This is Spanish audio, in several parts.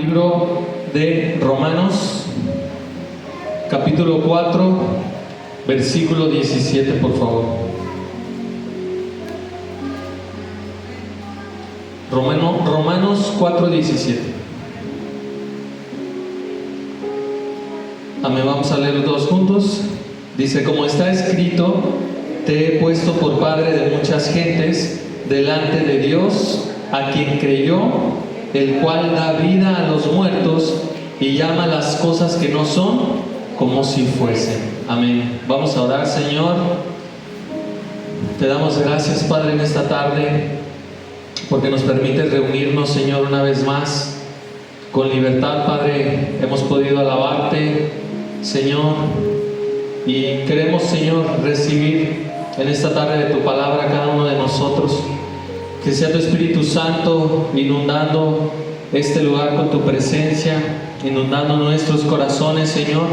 Libro de Romanos, capítulo 4, versículo 17, por favor. Romanos 4, 17. Amén, vamos a leer todos juntos. Dice: como está escrito, te he puesto por padre de muchas gentes delante de Dios, a quien creyó, el cual da vida a los muertos y llama las cosas que no son como si fuesen. Amén. Vamos a orar. Señor, te damos gracias, Padre, en esta tarde, porque nos permites reunirnos, Señor, una vez más con libertad. Padre, hemos podido alabarte, Señor, y queremos, Señor, recibir en esta tarde de tu palabra cada uno de nosotros. Que sea tu Espíritu Santo inundando este lugar con tu presencia, inundando nuestros corazones, Señor.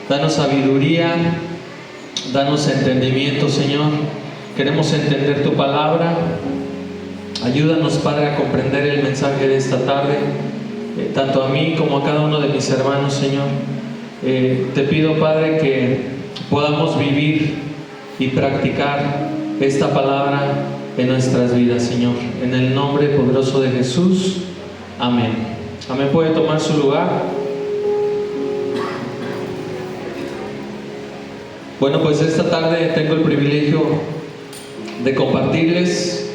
Danos sabiduría, danos entendimiento, Señor. Queremos entender tu palabra. Ayúdanos, Padre, a comprender el mensaje de esta tarde, tanto a mí como a cada uno de mis hermanos, Señor. Te pido, Padre, que podamos vivir y practicar esta palabra en nuestras vidas, Señor, en el nombre poderoso de Jesús. Amén. Amén. Puede tomar su lugar. Bueno, pues esta tarde tengo el privilegio de compartirles,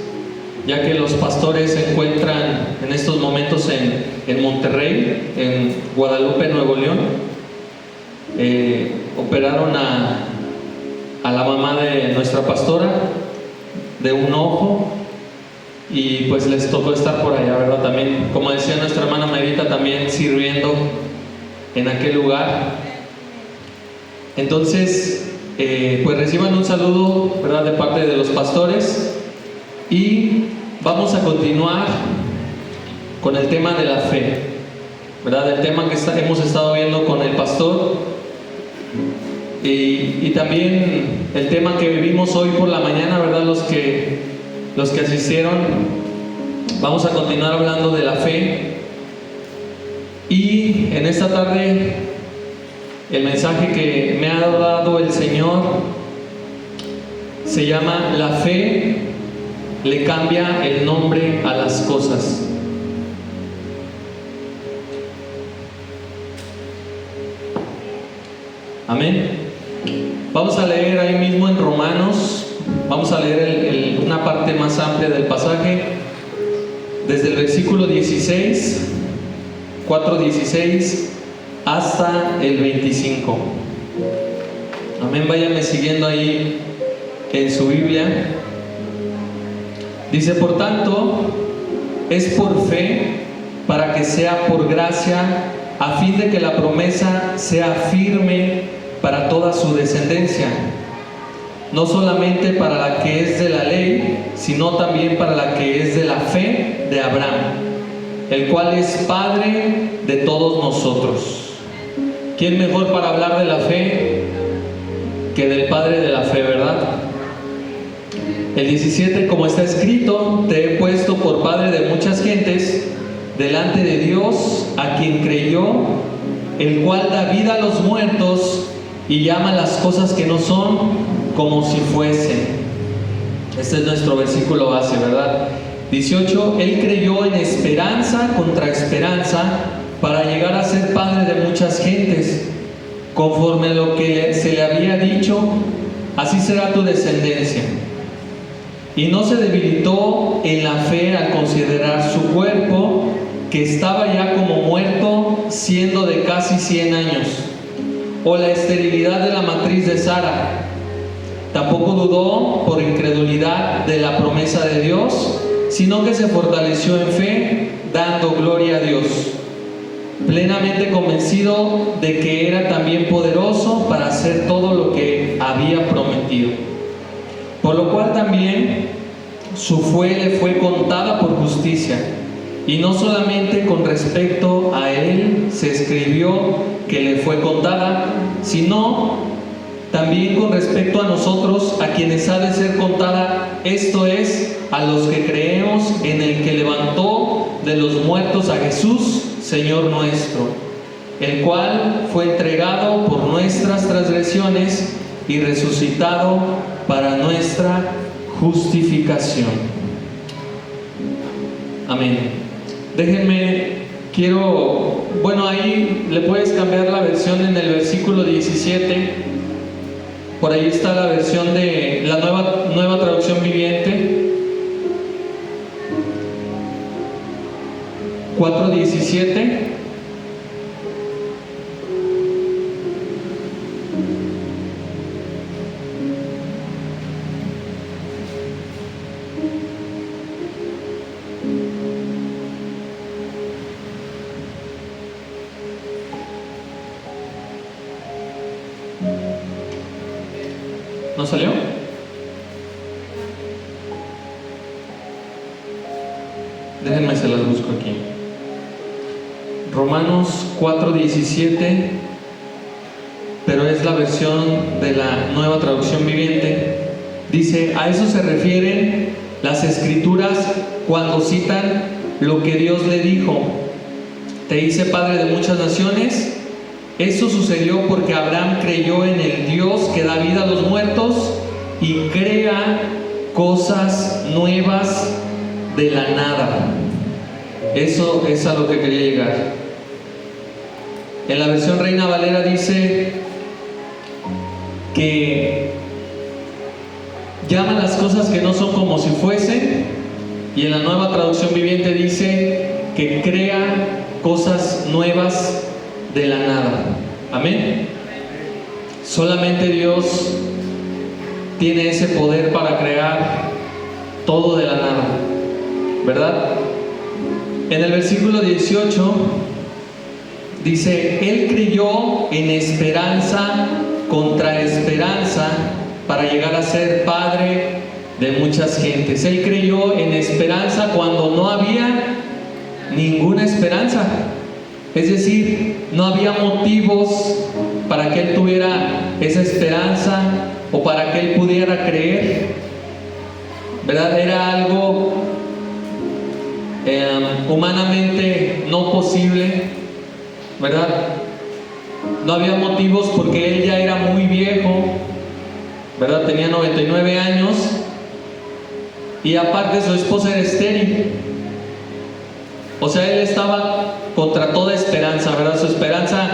ya que los pastores se encuentran en estos momentos en Monterrey, en Guadalupe, Nuevo León. Operaron a la mamá de nuestra pastora de un ojo, y pues les tocó estar por allá, ¿verdad? También, como decía nuestra hermana Marita, también sirviendo en aquel lugar. Entonces, pues reciban un saludo, ¿verdad?, de parte de los pastores, y vamos a continuar con el tema de la fe, ¿verdad? El tema que hemos estado viendo con el pastor. Y también el tema que vivimos hoy por la mañana, ¿verdad? Los que asistieron, vamos a continuar hablando de la fe. Y en esta tarde, el mensaje que me ha dado el Señor se llama: la fe le cambia el nombre a las cosas. Amén. Vamos a leer ahí mismo en Romanos, vamos a leer una parte más amplia del pasaje, desde el versículo 16, 4:16, hasta el 25. Amén, váyanme siguiendo ahí en su Biblia. Dice: por tanto, es por fe, para que sea por gracia, a fin de que la promesa sea firme para toda su descendencia, no solamente para la que es de la ley, sino también para la que es de la fe de Abraham, el cual es Padre de todos nosotros. ¿Quién mejor para hablar de la fe que del Padre de la fe, verdad? El 17, como está escrito, te he puesto por padre de muchas gentes delante de Dios, a quien creyó, el cual da vida a los muertos y llama las cosas que no son como si fuesen. Este es nuestro versículo base, ¿verdad? 18, él creyó en esperanza contra esperanza, para llegar a ser padre de muchas gentes, conforme a lo que se le había dicho: así será tu descendencia. Y no se debilitó en la fe al considerar su cuerpo, que estaba ya como muerto, siendo de casi 100 años, o la esterilidad de la matriz de Sara. Tampoco dudó por incredulidad de la promesa de Dios, sino que se fortaleció en fe, dando gloria a Dios, plenamente convencido de que era también poderoso para hacer todo lo que había prometido. Por lo cual también su fe le fue contada por justicia. Y no solamente con respecto a él se escribió que le fue contada, sino también con respecto a nosotros, a quienes ha de ser contada, esto es, a los que creemos en el que levantó de los muertos a Jesús, Señor nuestro, el cual fue entregado por nuestras transgresiones y resucitado para nuestra justificación. Amén. Déjenme, ahí le puedes cambiar la versión en el versículo 17. Por ahí está la versión de la nueva traducción viviente. 4:17. ¿No salió? Déjenme, se las busco aquí. Romanos 4:17, pero es la versión de la nueva traducción viviente. Dice: a eso se refieren las escrituras cuando citan lo que Dios le dijo: te hice padre de muchas naciones. Eso sucedió porque Abraham creyó en el Dios que da vida a los muertos y crea cosas nuevas de la nada. Eso es a lo que quería llegar. En la versión Reina Valera dice que llama las cosas que no son como si fuesen, y en la nueva traducción viviente dice que crea cosas nuevas de la nada. Amén. Solamente Dios tiene ese poder para crear todo de la nada, ¿verdad? En el versículo 18 dice: Él creyó en esperanza contra esperanza para llegar a ser padre de muchas gentes. Él creyó en esperanza cuando no había ninguna esperanza. Es decir, no había motivos para que él tuviera esa esperanza o para que él pudiera creer, ¿verdad? Era algo humanamente no posible, ¿verdad? No había motivos porque él ya era muy viejo, ¿verdad? Tenía 99 años y aparte su esposa era estéril. O sea, él estaba contra toda esperanza, ¿verdad? Su esperanza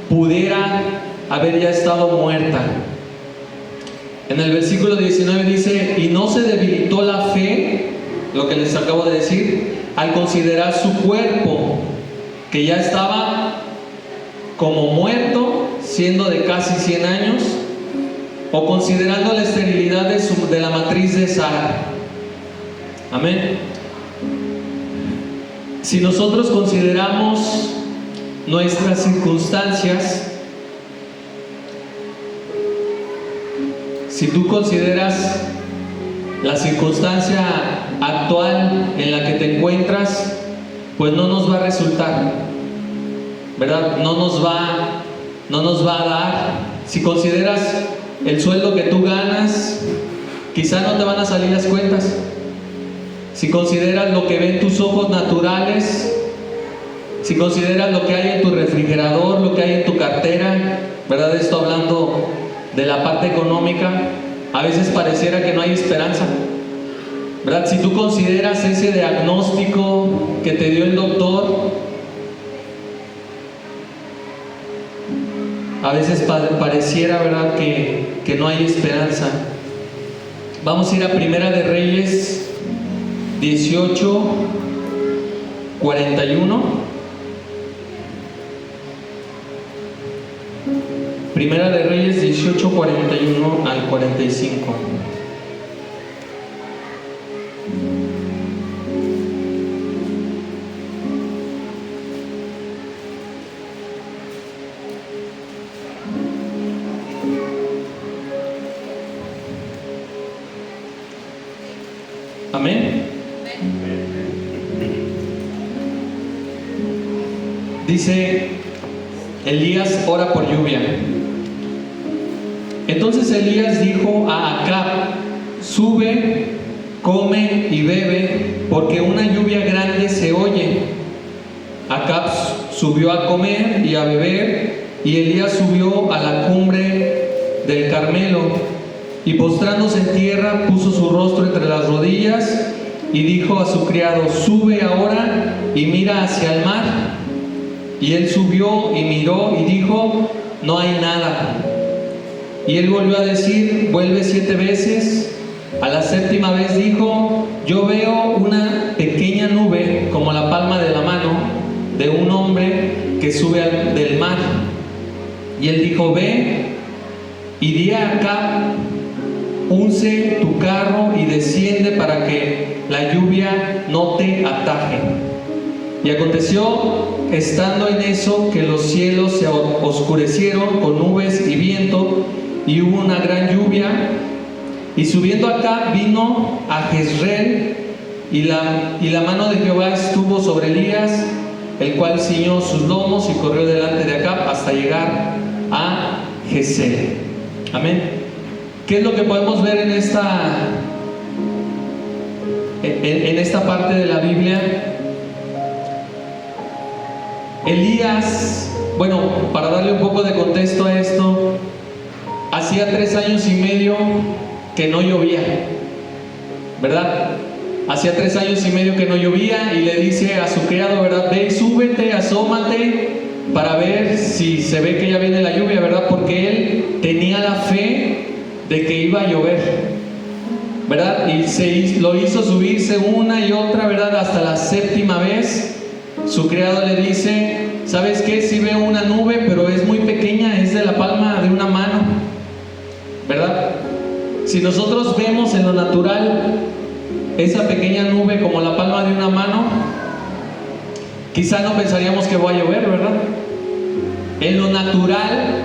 pudiera haber ya estado muerta. En el versículo 19 dice: y no se debilitó la fe, lo que les acabo de decir, al considerar su cuerpo, que ya estaba como muerto, siendo de casi 100 años, o considerando la esterilidad de la matriz de Sara. Amén. Si nosotros consideramos nuestras circunstancias, si tú consideras la circunstancia actual en la que te encuentras, pues no nos va a resultar, ¿verdad? No nos va a dar. Si consideras el sueldo que tú ganas, quizá no te van a salir las cuentas. Si consideras lo que ven tus ojos naturales, si consideras lo que hay en tu refrigerador, lo que hay en tu cartera, ¿verdad? Esto hablando de la parte económica, a veces pareciera que no hay esperanza, ¿verdad? Si tú consideras ese diagnóstico que te dio el doctor, a veces pareciera, ¿verdad?, que no hay esperanza. Vamos a ir a Primera de Reyes 18:41. Primera de Reyes 18:41 al 45. Amén. Dice: Elías ora por lluvia. Entonces Elías dijo a Acab: sube, come y bebe, porque una lluvia grande se oye. Acab subió a comer y a beber, y Elías subió a la cumbre del Carmelo, y postrándose en tierra, puso su rostro entre las rodillas, y dijo a su criado: sube ahora y mira hacia el mar. Y él subió y miró y dijo: no hay nada. Y él volvió a decir: vuelve 7 veces. A la 7ª vez dijo: yo veo una pequeña nube como la palma de la mano de un hombre que sube del mar. Y él dijo: ve y di a Acab: unce tu carro y desciende para que la lluvia no te ataje. Y aconteció, estando en eso, que los cielos se oscurecieron con nubes y viento, y hubo una gran lluvia. Y subiendo Acab vino a Jezreel, y la mano de Jehová estuvo sobre Elías, el cual ciñó sus lomos y corrió delante de Acab hasta llegar a Jezreel. Amén. ¿Qué es lo que podemos ver en esta parte de la Biblia? Elías, bueno, para darle un poco de contexto a esto, hacía 3 años y medio que no llovía, ¿verdad? Hacía 3 años y medio que no llovía, y le dice a su criado, ¿verdad? Ve, súbete, asómate para ver si se ve que ya viene la lluvia, ¿verdad? Porque él tenía la fe de que iba a llover, ¿verdad? Y lo hizo subirse una y otra, ¿verdad? Hasta la 7ª vez. Su criado le dice: ¿sabes qué? Sí veo una nube, pero es muy pequeña, es de la palma de una mano, ¿verdad? Si nosotros vemos en lo natural esa pequeña nube como la palma de una mano, quizá no pensaríamos que va a llover, ¿verdad? En lo natural,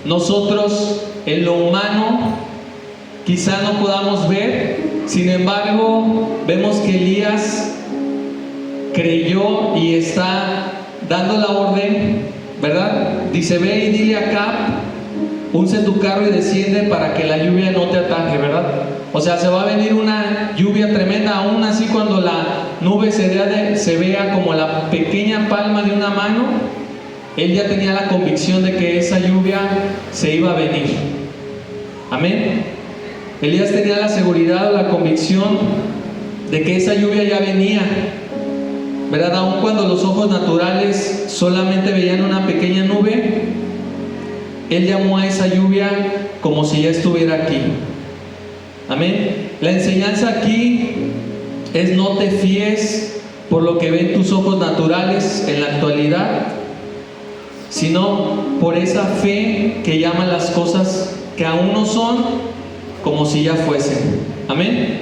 nosotros, en lo humano, quizá no podamos ver. Sin embargo, vemos que Elías creyó y está dando la orden, ¿verdad? Dice: ve y dile a Acab: unce tu carro y desciende para que la lluvia no te ataje, ¿verdad? O sea, se va a venir una lluvia tremenda. Aún así, cuando la nube se vea como la pequeña palma de una mano, él ya tenía la convicción de que esa lluvia se iba a venir. Amén. Elías tenía la seguridad o la convicción de que esa lluvia ya venía, ¿verdad? Aun cuando los ojos naturales solamente veían una pequeña nube, él llamó a esa lluvia como si ya estuviera aquí. Amén. La enseñanza aquí es: no te fíes por lo que ven tus ojos naturales en la actualidad, sino por esa fe que llama las cosas que aún no son como si ya fuesen. Amén.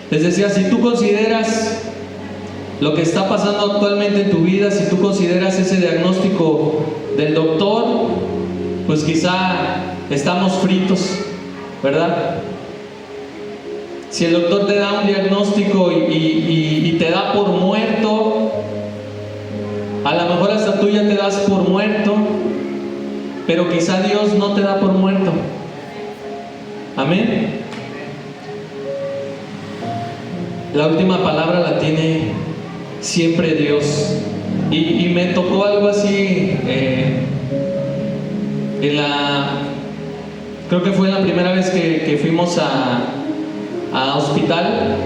Les decía, si tú consideras lo que está pasando actualmente en tu vida, si tú consideras ese diagnóstico del doctor, pues quizá estamos fritos, ¿verdad? Si el doctor te da un diagnóstico y te da por muerto, a lo mejor hasta tú ya te das por muerto, pero quizá Dios no te da por muerto. Amén. La última palabra la tiene siempre Dios. Y me tocó algo así creo que fue la primera vez que fuimos a hospital.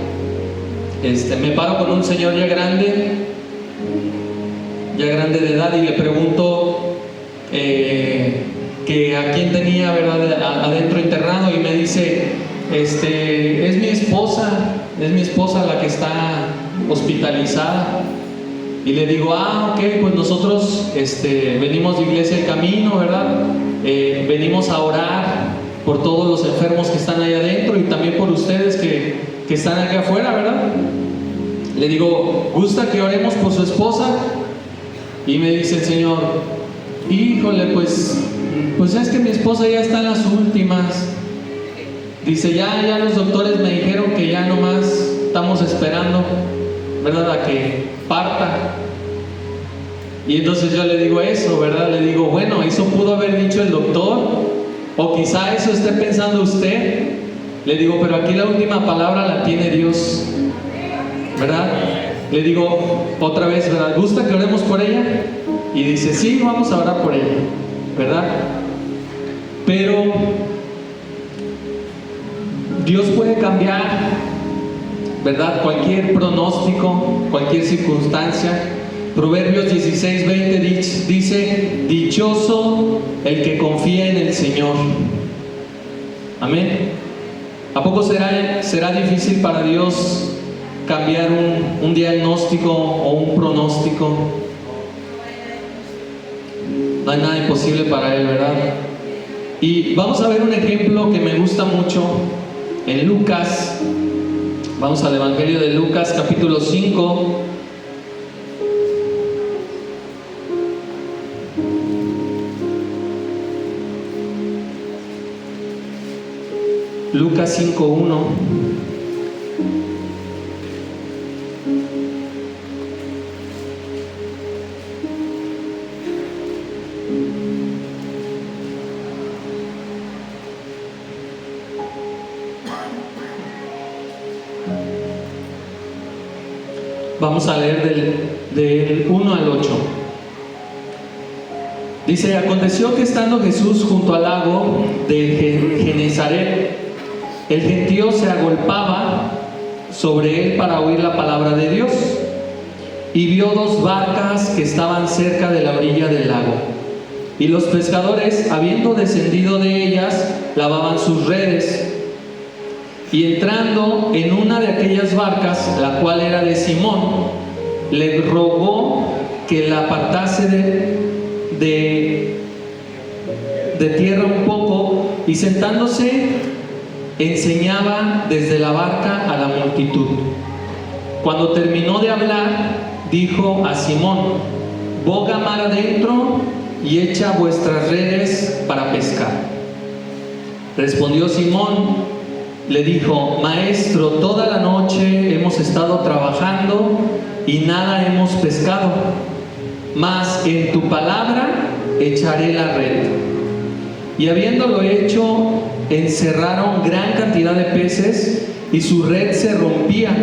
Me paro con un señor ya grande de edad, y le pregunto que a quién tenía, ¿verdad?, adentro internado, y me dice: es mi esposa la que está hospitalizada. Y le digo: ok, pues nosotros venimos de Iglesia El Camino, ¿verdad? Venimos a orar por todos los enfermos que están ahí adentro, y también por ustedes que están aquí afuera, ¿verdad? Le digo: ¿gusta que oremos por su esposa? Y me dice el señor: híjole, pues es que mi esposa ya está en las últimas. Dice: ya los doctores me dijeron que ya nomás estamos esperando, ¿verdad?, a que parta. Y entonces yo le digo eso, ¿verdad? Le digo: bueno, eso pudo haber dicho el doctor, o quizá eso esté pensando usted. Le digo: pero aquí la última palabra la tiene Dios, ¿verdad? le digo otra vez, ¿verdad? ¿Gusta que oremos por ella? Y dice, sí, vamos a orar por ella, ¿verdad? Pero Dios puede cambiar, ¿verdad? Cualquier pronóstico, cualquier circunstancia. Proverbios 16:20 dice, dichoso el que confía en el Señor. Amén. ¿A poco será difícil para Dios cambiar un diagnóstico o un pronóstico? No hay nada imposible para Él, ¿verdad? Y vamos a ver un ejemplo que me gusta mucho en Lucas. Vamos al Evangelio de Lucas, capítulo 5. Lucas 5:1. Vamos a leer del 1 al 8. Dice, aconteció que estando Jesús junto al lago de Genezaret, el gentío se agolpaba sobre él para oír la palabra de Dios, y vio dos barcas que estaban cerca de la orilla del lago, y los pescadores, habiendo descendido de ellas, lavaban sus redes. Y entrando en una de aquellas barcas, la cual era de Simón, le rogó que la apartase de tierra un poco, y sentándose enseñaba desde la barca a la multitud. Cuando terminó de hablar, dijo a Simón, boga mar adentro y echa vuestras redes para pescar. Respondió Simón, le dijo, maestro, toda la noche hemos estado trabajando y nada hemos pescado, mas en tu palabra echaré la red. Y habiéndolo hecho, encerraron gran cantidad de peces y su red se rompía.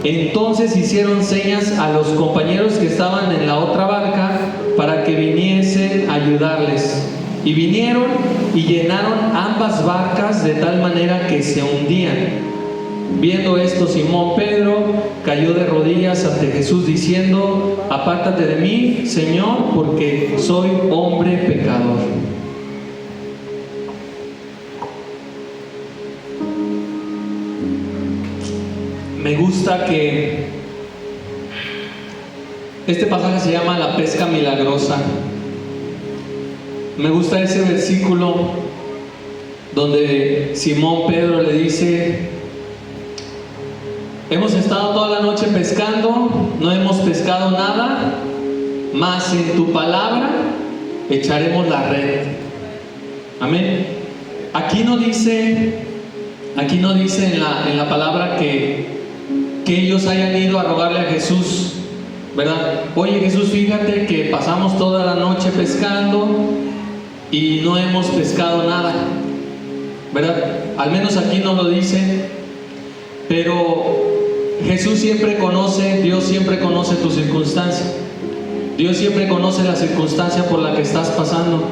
Entonces hicieron señas a los compañeros que estaban en la otra barca para que viniesen a ayudarles. Y vinieron y llenaron ambas barcas de tal manera que se hundían. Viendo esto, Simón Pedro cayó de rodillas ante Jesús diciendo, apártate de mí, Señor, porque soy hombre pecador. Me gusta que este pasaje se llama la pesca milagrosa. Me gusta ese versículo donde Simón Pedro le dice, hemos estado toda la noche pescando, no hemos pescado nada, mas en tu palabra echaremos la red. Amén. Aquí no dice en la palabra que ellos hayan ido a rogarle a Jesús, ¿verdad? Oye Jesús, fíjate que pasamos toda la noche pescando y no hemos pescado nada, ¿verdad? Al menos aquí no lo dice, pero Jesús siempre conoce, Dios siempre conoce tu circunstancia. Dios siempre conoce la circunstancia por la que estás pasando.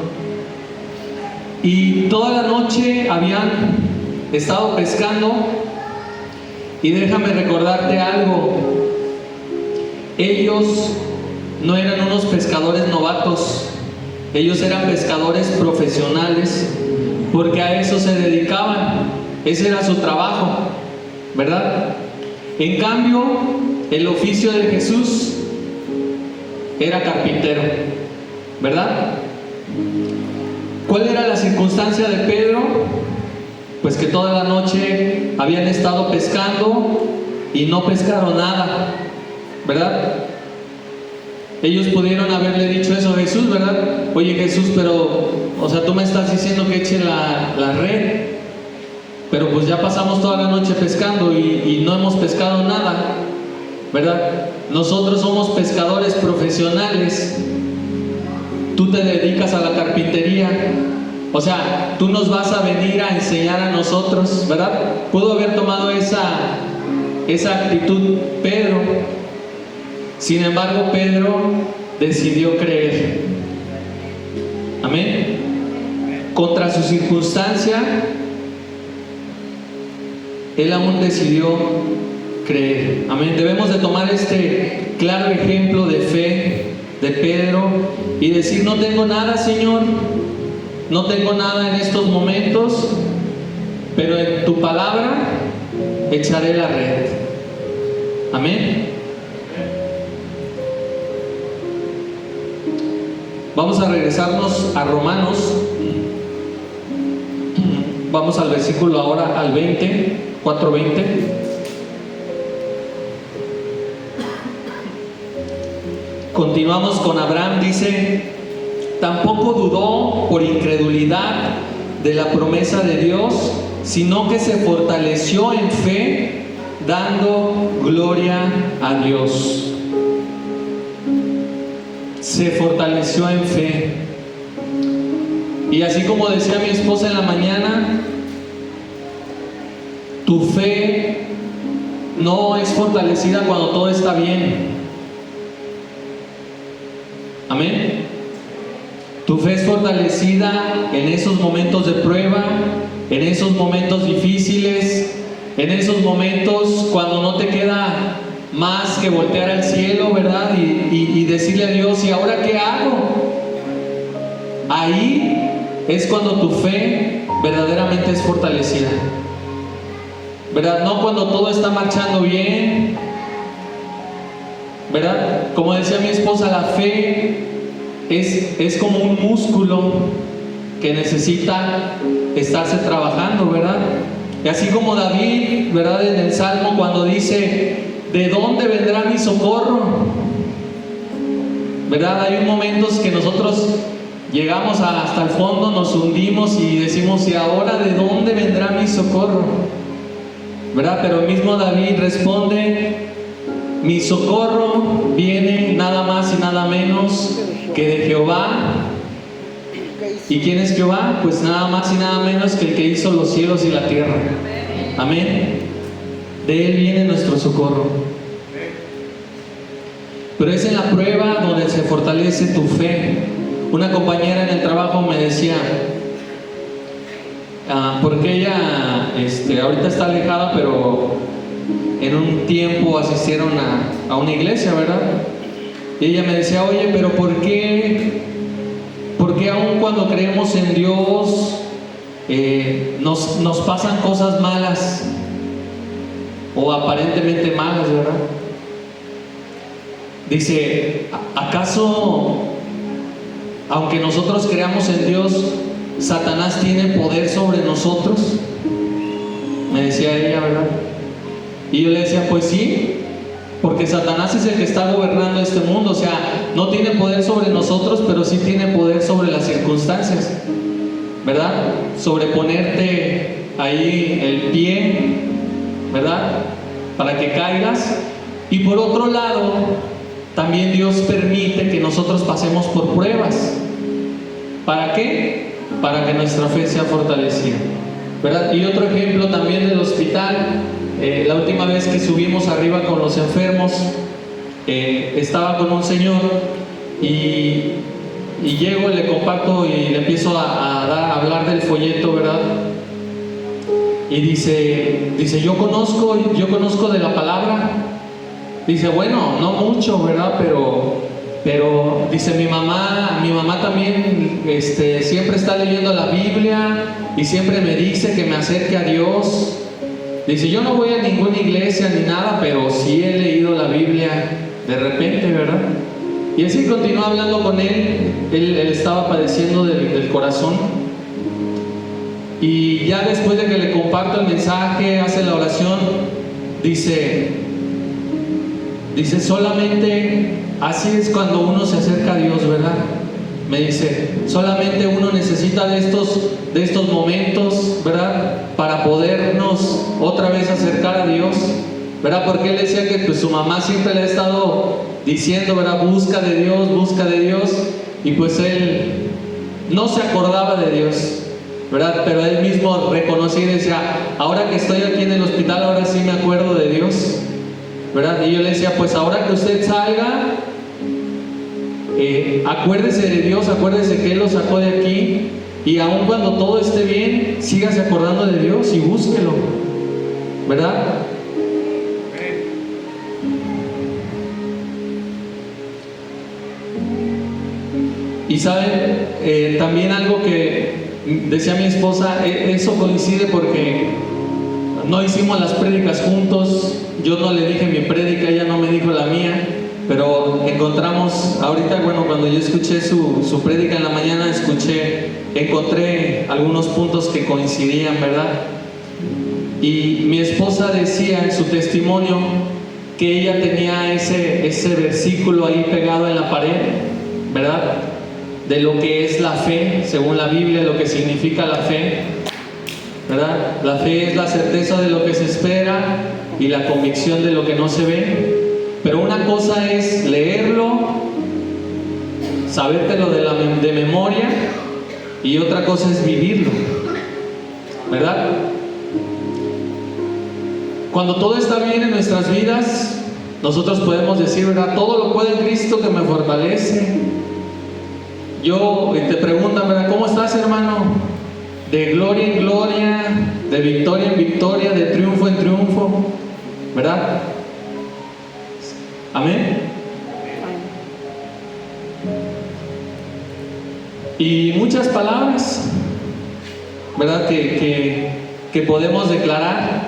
Y toda la noche habían estado pescando. Y déjame recordarte algo, ellos no eran unos pescadores novatos, ellos eran pescadores profesionales, porque a eso se dedicaban, ese era su trabajo, ¿verdad? En cambio, el oficio de Jesús era carpintero, ¿verdad? ¿Cuál era la circunstancia de Pedro? Pues que toda la noche habían estado pescando y no pescaron nada, ¿verdad? Ellos pudieron haberle dicho eso a Jesús, ¿verdad? Oye Jesús, pero, o sea, tú me estás diciendo que eche la red, pero pues ya pasamos toda la noche pescando y no hemos pescado nada, ¿verdad? Nosotros somos pescadores profesionales, tú te dedicas a la carpintería. O sea, tú nos vas a venir a enseñar a nosotros, ¿verdad? Pudo haber tomado esa esa actitud Pedro. Sin embargo, Pedro decidió creer. Amén. Contra su circunstancia, él aún decidió creer. Amén. Debemos de tomar este claro ejemplo de fe de Pedro y decir: no tengo nada, Señor, no tengo nada en estos momentos, pero en tu palabra echaré la red. Amén. Vamos a regresarnos a Romanos. Vamos al versículo ahora, al 20, 4:20. Continuamos con Abraham. Dice: tampoco dudó por incredulidad de la promesa de Dios, sino que se fortaleció en fe, dando gloria a Dios. Se fortaleció en fe. Y así como decía mi esposa en la mañana, tu fe no es fortalecida cuando todo está bien. Amén. Tu fe es fortalecida en esos momentos de prueba, en esos momentos difíciles, en esos momentos cuando no te queda más que voltear al cielo, ¿verdad? Y decirle a Dios: ¿y ahora qué hago? Ahí es cuando tu fe verdaderamente es fortalecida, ¿verdad? No cuando todo está marchando bien, ¿verdad? Como decía mi esposa, la fe es como un músculo que necesita estarse trabajando, ¿verdad? Y así como David, ¿verdad? En el Salmo, cuando dice: ¿de dónde vendrá mi socorro? ¿Verdad? Hay momentos que nosotros llegamos hasta el fondo, nos hundimos y decimos: ¿y ahora de dónde vendrá mi socorro? ¿Verdad? Pero el mismo David responde: mi socorro viene nada más y nada menos que de Jehová. ¿Y quién es Jehová? Pues nada más y nada menos que el que hizo los cielos y la tierra. Amén. De Él viene nuestro socorro. Pero es en la prueba donde se fortalece tu fe. Una compañera en el trabajo me decía, porque ella ahorita está alejada, pero en un tiempo asistieron a una iglesia, ¿verdad? Y ella me decía: oye, pero ¿por qué aun cuando creemos en Dios nos pasan cosas malas o aparentemente malas, ¿verdad? Dice: ¿acaso, aunque nosotros creamos en Dios, Satanás tiene poder sobre nosotros? Me decía ella, ¿verdad? Y yo le decía: pues sí, porque Satanás es el que está gobernando este mundo. O sea, no tiene poder sobre nosotros, pero sí tiene poder sobre las circunstancias, ¿verdad? Sobre ponerte ahí el pie, ¿verdad? Para que caigas. Y por otro lado, también Dios permite que nosotros pasemos por pruebas. ¿Para qué? Para que nuestra fe sea fortalecida, ¿verdad? Y otro ejemplo también del hospital. La última vez que subimos arriba con los enfermos, estaba con un señor y llego y le comparto y le empiezo a hablar del folleto, ¿verdad? Y dice: yo conozco de la palabra. Dice: bueno, no mucho, ¿verdad? Pero dice: mi mamá también siempre está leyendo la Biblia y siempre me dice que me acerque a Dios. Dice: yo no voy a ninguna iglesia ni nada, pero sí he leído la Biblia de repente, ¿verdad? Y así continuó hablando con él. Él estaba padeciendo del corazón. Y ya después de que le comparto el mensaje, hace la oración, dice: solamente así es cuando uno se acerca a Dios, ¿verdad? Me dice: solamente uno necesita de estos momentos, ¿verdad? Para podernos otra vez acercar a Dios, ¿verdad? Porque él decía que pues su mamá siempre le ha estado diciendo, ¿verdad? Busca de Dios, y pues él no se acordaba de Dios, ¿verdad? Pero él mismo reconocía y decía, ahora que estoy aquí en el hospital, ahora sí me acuerdo de Dios, ¿verdad? Y yo le decía, pues ahora que usted salga, acuérdese de Dios, acuérdese que Él lo sacó de aquí, y aun cuando todo esté bien, sígase acordando de Dios y búsquelo, ¿verdad? Y saben, también algo que decía mi esposa, eso coincide porque no hicimos las prédicas juntos, yo no le dije mi prédica, ella no me dijo la mía, pero encontramos, ahorita, bueno, cuando yo escuché su prédica en la mañana, encontré algunos puntos que coincidían, ¿verdad? Y mi esposa decía en su testimonio que ella tenía ese versículo ahí pegado en la pared, ¿verdad? De lo que es la fe, según la Biblia, lo que significa la fe, ¿verdad? La fe es la certeza de lo que se espera y la convicción de lo que no se ve. Pero una cosa es leerlo, sabértelo de memoria, y otra cosa es vivirlo, ¿verdad? Cuando todo está bien en nuestras vidas, nosotros podemos decir, ¿verdad? Todo lo puede en Cristo que me fortalece. Te preguntan, ¿verdad? ¿Cómo estás, hermano? De gloria en gloria, de victoria en victoria, de triunfo en triunfo, ¿verdad? Amén. Y muchas palabras, ¿verdad? Que podemos declarar.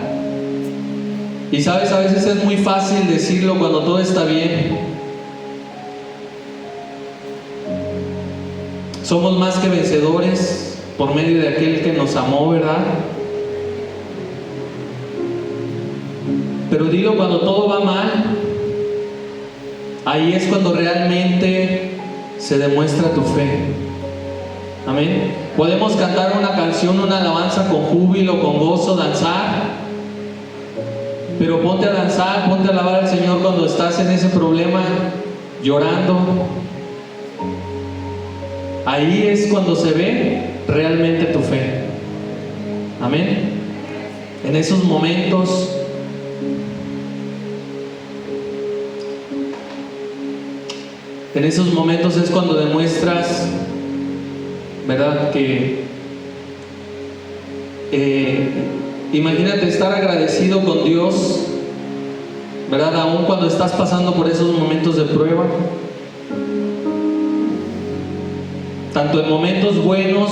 Y sabes, a veces es muy fácil decirlo cuando todo está bien. Somos más que vencedores por medio de aquel que nos amó, ¿verdad? Pero dilo cuando todo va mal. Ahí es cuando realmente se demuestra tu fe. Amén. Podemos cantar una canción, una alabanza con júbilo, con gozo, danzar. Pero ponte a danzar, ponte a alabar al Señor cuando estás en ese problema, llorando. Ahí es cuando se ve realmente tu fe. Amén. En esos momentos es cuando demuestras, ¿verdad? Que imagínate estar agradecido con Dios, ¿verdad? Aún cuando estás pasando por esos momentos de prueba. Tanto en momentos buenos,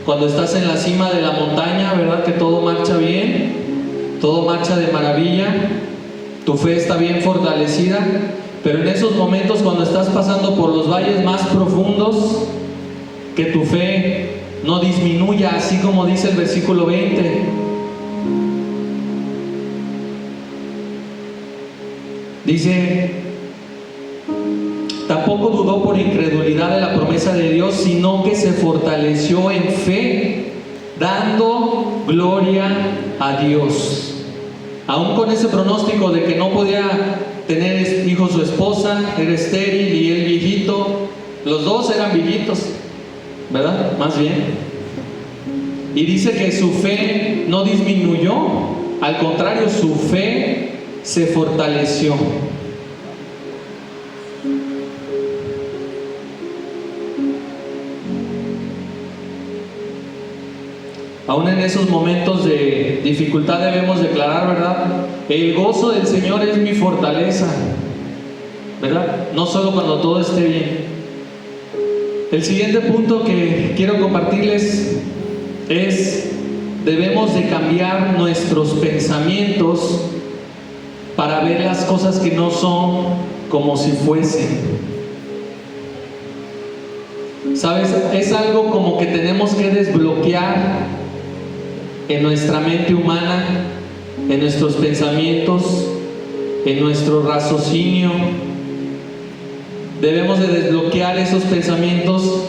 cuando estás en la cima de la montaña, ¿verdad? Que todo marcha bien, todo marcha de maravilla, tu fe está bien fortalecida. Pero en esos momentos cuando estás pasando por los valles más profundos, que tu fe no disminuya, así como dice el versículo 20. Dice, tampoco dudó por incredulidad de la promesa de Dios, sino que se fortaleció en fe, dando gloria a Dios. Aún con ese pronóstico de que no podía tener hijos su esposa, era estéril y él viejito, los dos eran viejitos, ¿verdad? Más bien. Y dice que su fe no disminuyó, al contrario, su fe se fortaleció. Aún en esos momentos de dificultad debemos declarar, ¿verdad? El gozo del Señor es mi fortaleza, ¿verdad? No solo cuando todo esté bien. El siguiente punto que quiero compartirles es: debemos de cambiar nuestros pensamientos para ver las cosas que no son como si fuesen. ¿Sabes? Es algo como que tenemos que desbloquear en nuestra mente humana, en nuestros pensamientos, en nuestro raciocinio. Debemos de desbloquear esos pensamientos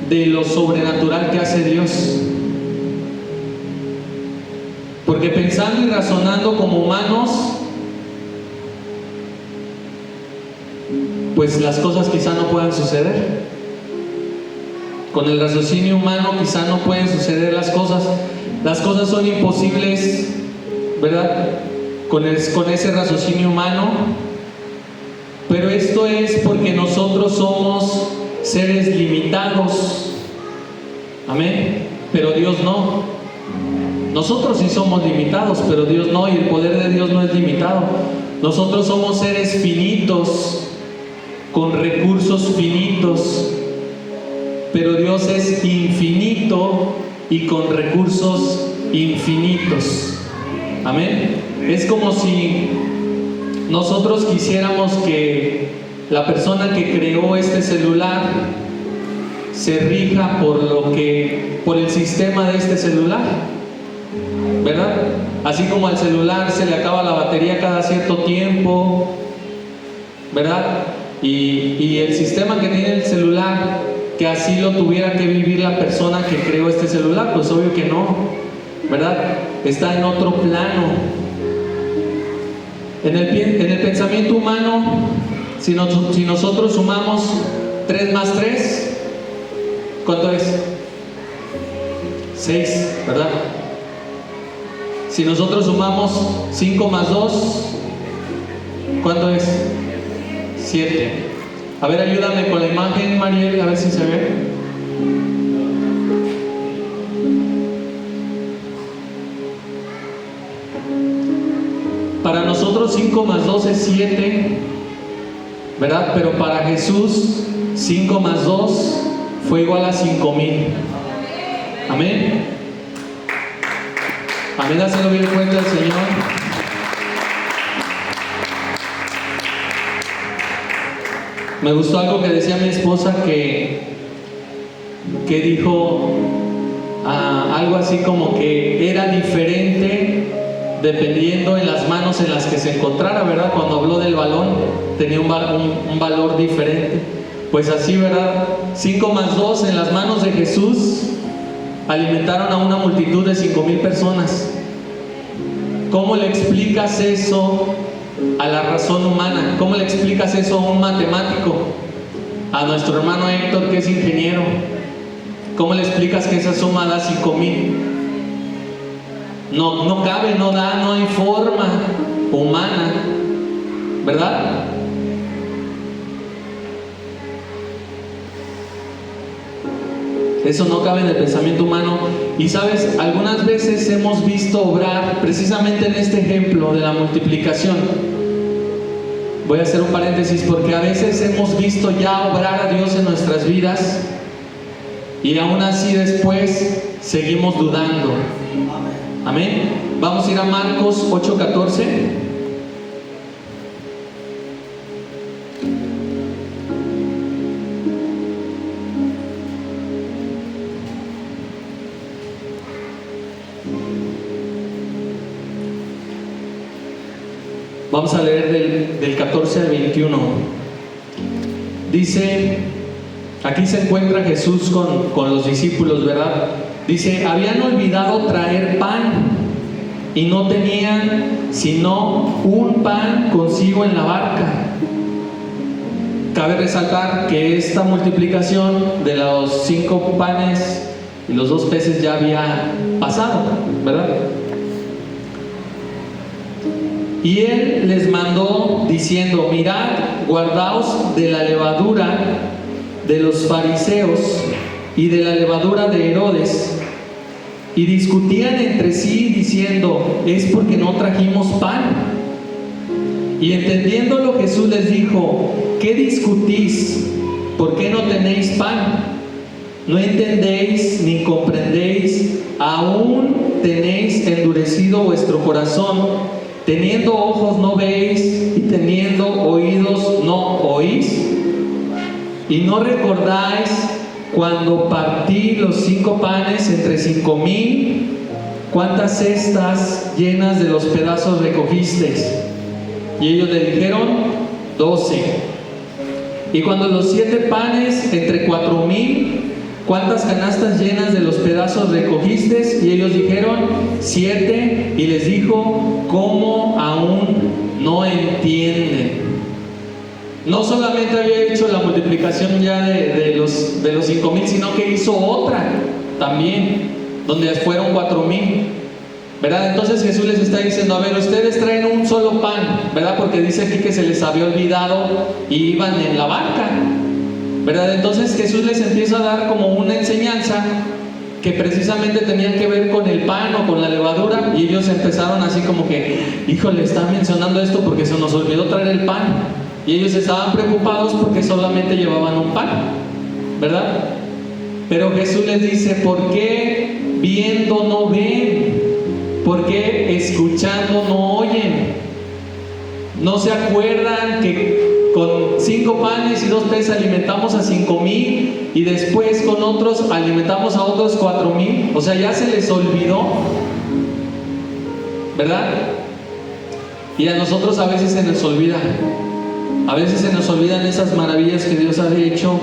de lo sobrenatural que hace Dios. Porque pensando y razonando como humanos, pues las cosas quizá no puedan suceder. Con el raciocinio humano quizá no pueden suceder las cosas. Las cosas son imposibles, ¿verdad? Con ese raciocinio humano. Pero esto es porque nosotros somos seres limitados. Amén. Pero Dios no. Nosotros sí somos limitados, pero Dios no, y el poder de Dios no es limitado. Nosotros somos seres finitos, con recursos finitos, pero Dios es infinito y con recursos infinitos. Amén. Es como si nosotros quisiéramos que la persona que creó este celular se rija por el sistema de este celular, ¿verdad? Así como al celular se le acaba la batería cada cierto tiempo, ¿verdad? Y el sistema que tiene el celular, que así lo tuviera que vivir la persona que creó este celular, pues obvio que no, ¿verdad? Está en otro plano. En el pensamiento humano, si nosotros sumamos 3 más 3, ¿cuánto es? 6, ¿verdad? Si nosotros sumamos 5 más 2, ¿cuánto es? 7. A ver, ayúdame con la imagen, Mariel, a ver si se ve. Para nosotros 5 más 2 es 7, ¿verdad? Pero para Jesús 5 más 2 fue igual a 5,000. Amén. Amén, dáselo bien cuenta al Señor. Me gustó algo que decía mi esposa, que dijo algo así como que era diferente dependiendo en las manos en las que se encontrara, ¿verdad? Cuando habló del balón, tenía un valor diferente. Pues así, ¿verdad? 5 más 2 en las manos de Jesús alimentaron a una multitud de 5,000 personas. ¿Cómo le explicas eso a la razón humana? ¿Cómo le explicas eso a un matemático? A nuestro hermano Héctor, que es ingeniero. ¿Cómo le explicas que esa suma da 5,000? No cabe, no da, no hay forma humana, ¿verdad? Eso no cabe en el pensamiento humano. Y sabes, algunas veces hemos visto obrar precisamente en este ejemplo de la multiplicación. Voy a hacer un paréntesis porque a veces hemos visto ya obrar a Dios en nuestras vidas y aún así después seguimos dudando. Amén. Vamos a ir a Marcos 8:14. Vamos a leer del 14 al 21. Dice, aquí se encuentra Jesús con los discípulos, ¿verdad? Dice, habían olvidado traer pan y no tenían sino un pan consigo en la barca. Cabe resaltar que esta multiplicación de los 5 panes y los 2 peces ya había pasado, ¿verdad? Y él les mandó diciendo, mirad, guardaos de la levadura de los fariseos y de la levadura de Herodes. Y discutían entre sí diciendo, es porque no trajimos pan. Y entendiéndolo Jesús les dijo, ¿qué discutís? ¿Por qué no tenéis pan? ¿No entendéis ni comprendéis? ¿Aún tenéis endurecido vuestro corazón? Teniendo ojos no veis y teniendo oídos no oís. Y no recordáis cuando partí los 5 panes entre 5,000, ¿cuántas cestas llenas de los pedazos recogisteis? Y ellos le dijeron, 12. Y cuando los 7 panes entre 4,000, ¿cuántas canastas llenas de los pedazos recogisteis? Y ellos dijeron, 7. Y les dijo, ¿cómo aún no entienden? No solamente había hecho la multiplicación ya de los de los 5,000, sino que hizo otra también, donde fueron 4,000, ¿verdad? Entonces Jesús les está diciendo, a ver, ustedes traen un solo pan, ¿verdad? Porque dice aquí que se les había olvidado y iban en la barca, ¿verdad? Entonces Jesús les empieza a dar como una enseñanza que precisamente tenía que ver con el pan o con la levadura, y ellos empezaron así como que, híjole, están mencionando esto porque se nos olvidó traer el pan, y ellos estaban preocupados porque solamente llevaban un pan, ¿verdad? Pero Jesús les dice, ¿por qué viendo no ven? ¿Por qué escuchando no oyen? ¿No se acuerdan que con 5 panes y 2 peces alimentamos a 5,000 y después con otros alimentamos a otros 4,000? O sea, ya se les olvidó, ¿verdad? Y a nosotros a veces se nos olvida. A veces se nos olvidan esas maravillas que Dios ha hecho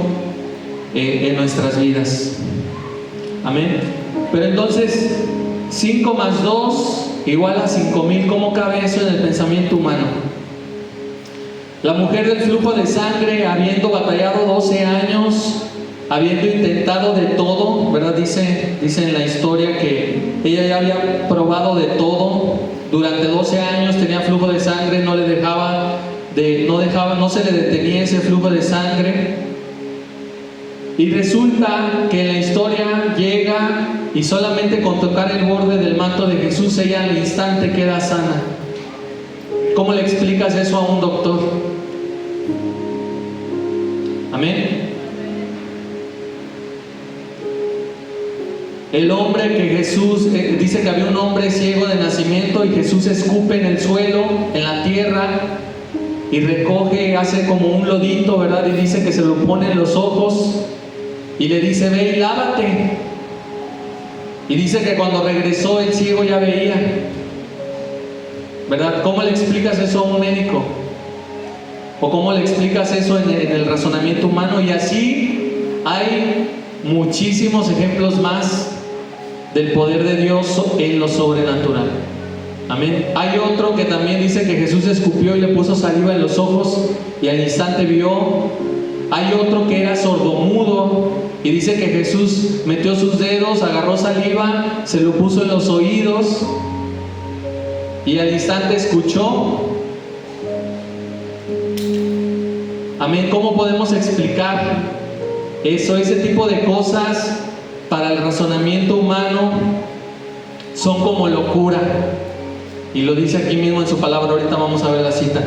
en nuestras vidas. Amén. Pero entonces, 5 más 2 igual a 5,000. ¿Cómo cabe eso en el pensamiento humano? La mujer del flujo de sangre, habiendo batallado 12 años, habiendo intentado de todo, ¿verdad? Dice en la historia que ella ya había probado de todo. Durante 12 años tenía flujo de sangre, no se le detenía ese flujo de sangre. Y resulta que en la historia llega y solamente con tocar el borde del manto de Jesús, ella al instante queda sana. ¿Cómo le explicas eso a un doctor? Amén. El hombre que Jesús, dice que había un hombre ciego de nacimiento, y Jesús escupe en el suelo, en la tierra, y recoge, hace como un lodito, ¿verdad? Y dice que se lo pone en los ojos y le dice, ve y lávate. Y dice que cuando regresó el ciego ya veía, ¿verdad? ¿Cómo le explicas eso a un médico? ¿O cómo le explicas eso en el razonamiento humano? Y así hay muchísimos ejemplos más del poder de Dios en lo sobrenatural. Amén. Hay otro que también dice que Jesús escupió y le puso saliva en los ojos y al instante vio. Hay otro que era sordomudo y dice que Jesús metió sus dedos, agarró saliva, se lo puso en los oídos y al instante escuchó. Amén. ¿Cómo podemos explicar eso? Ese tipo de cosas para el razonamiento humano son como locura. Y lo dice aquí mismo en su palabra. Ahorita vamos a ver la cita.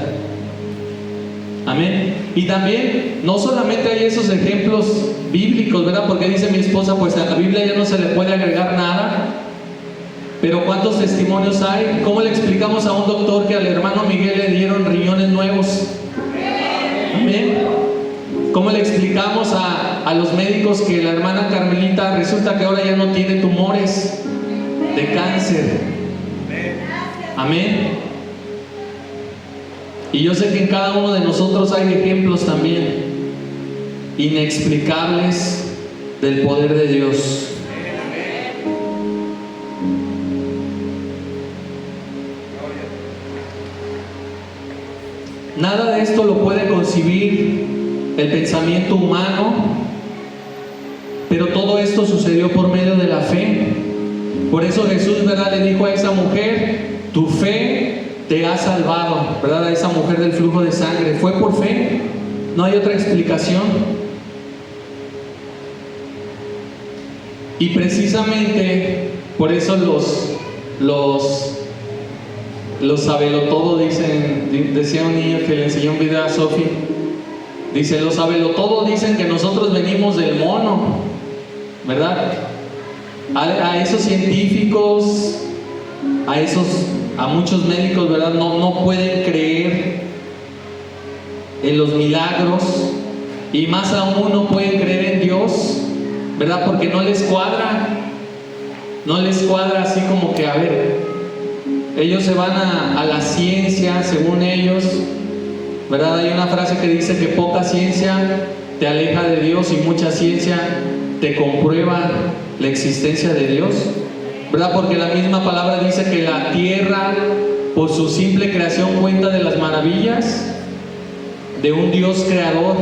Amén. Y también, no solamente hay esos ejemplos bíblicos, ¿verdad? Porque dice mi esposa, pues a la Biblia ya no se le puede agregar nada. Pero ¿cuántos testimonios hay? ¿Cómo le explicamos a un doctor que al hermano Miguel le dieron riñones nuevos? Amén. ¿Cómo le explicamos a los médicos que la hermana Carmelita resulta que ahora ya no tiene tumores de cáncer? Amén. Y yo sé que en cada uno de nosotros hay ejemplos también inexplicables del poder de Dios. Nada de esto lo puede concebir el pensamiento humano, pero todo esto sucedió por medio de la fe. Por eso Jesús, ¿verdad?, le dijo a esa mujer, tu fe te ha salvado, ¿verdad? A esa mujer del flujo de sangre. Fue por fe, no hay otra explicación. Y precisamente por eso los sabelotodo decía un niño que le enseñó un video a Sofi, dice, los sabelotodo dicen que nosotros venimos del mono, ¿verdad? A esos científicos, a muchos médicos, ¿verdad? No pueden creer en los milagros, y más aún no pueden creer en Dios, ¿verdad? Porque no les cuadra así como que, a ver, ellos se van a la ciencia según ellos, ¿verdad? Hay una frase que dice que poca ciencia te aleja de Dios y mucha ciencia te comprueba la existencia de Dios, ¿verdad? Porque la misma palabra dice que la tierra por su simple creación cuenta de las maravillas de un Dios creador.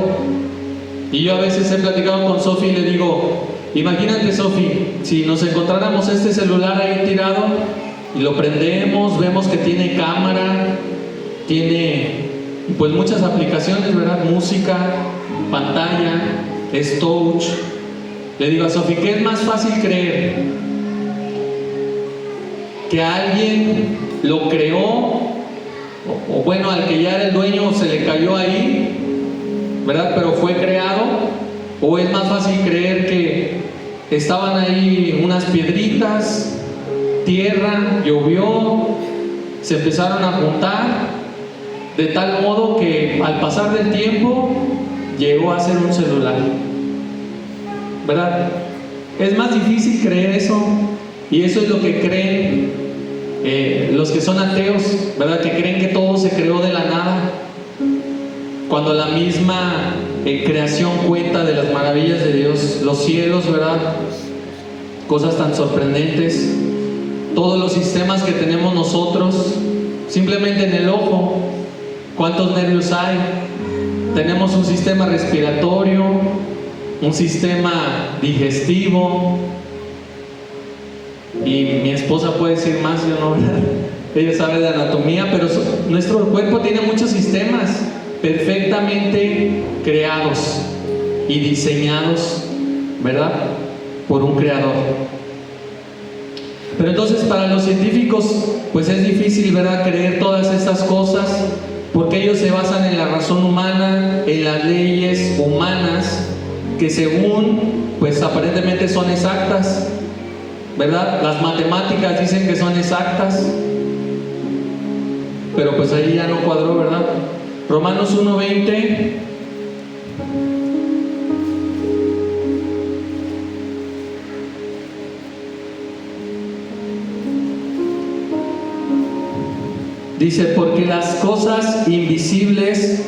Y yo a veces he platicado con Sofi y le digo, imagínate, Sofi, si nos encontráramos este celular ahí tirado y lo prendemos, vemos que tiene cámara, tiene pues muchas aplicaciones, ¿verdad? Música, pantalla, es touch. Le digo a Sofi, ¿qué es más fácil creer? ¿Que alguien lo creó? O bueno, al que ya era el dueño se le cayó ahí, ¿verdad? Pero fue creado. ¿O es más fácil creer que estaban ahí unas piedritas, tierra, llovió, se empezaron a juntar, de tal modo que al pasar del tiempo llegó a ser un celular? ¿Verdad? Es más difícil creer eso, y eso es lo que creen los que son ateos, ¿verdad? Que creen que todo se creó de la nada, cuando la misma creación cuenta de las maravillas de Dios, los cielos, ¿verdad? Cosas tan sorprendentes, todos los sistemas que tenemos nosotros, simplemente en el ojo, ¿cuántos nervios hay? Tenemos un sistema respiratorio, un sistema digestivo, y mi esposa puede decir más, yo no, ¿verdad? Ella sabe de anatomía, pero nuestro cuerpo tiene muchos sistemas perfectamente creados y diseñados, ¿verdad? Por un creador. Pero entonces para los científicos pues es difícil, ¿verdad?, creer todas estas cosas, porque ellos se basan en la razón humana, en las leyes humanas, que según pues aparentemente son exactas, ¿verdad? Las matemáticas dicen que son exactas, pero pues ahí ya no cuadró, ¿verdad? Romanos 1:20 dice: porque las cosas invisibles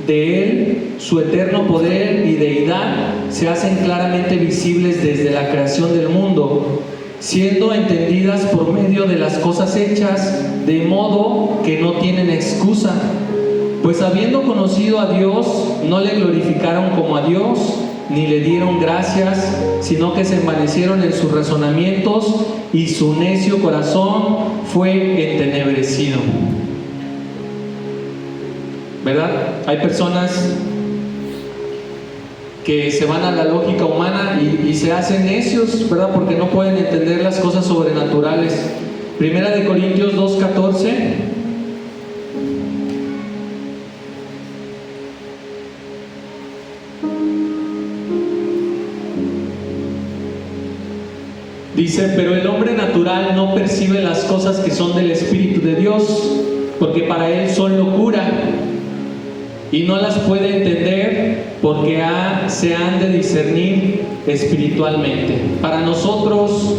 de Él, su eterno poder y deidad, se hacen claramente visibles desde la creación del mundo, siendo entendidas por medio de las cosas hechas, de modo que no tienen excusa. Pues habiendo conocido a Dios, no le glorificaron como a Dios, ni le dieron gracias, sino que se envanecieron en sus razonamientos, y su necio corazón fue entenebrecido. ¿Verdad? Hay personas que se van a la lógica humana y se hacen necios, ¿verdad? Porque no pueden entender las cosas sobrenaturales. Primera de Corintios 2:14. Dice: pero el hombre natural no percibe las cosas que son del Espíritu de Dios, porque para él son locura, y no las puede entender, porque se han de discernir espiritualmente. Para nosotros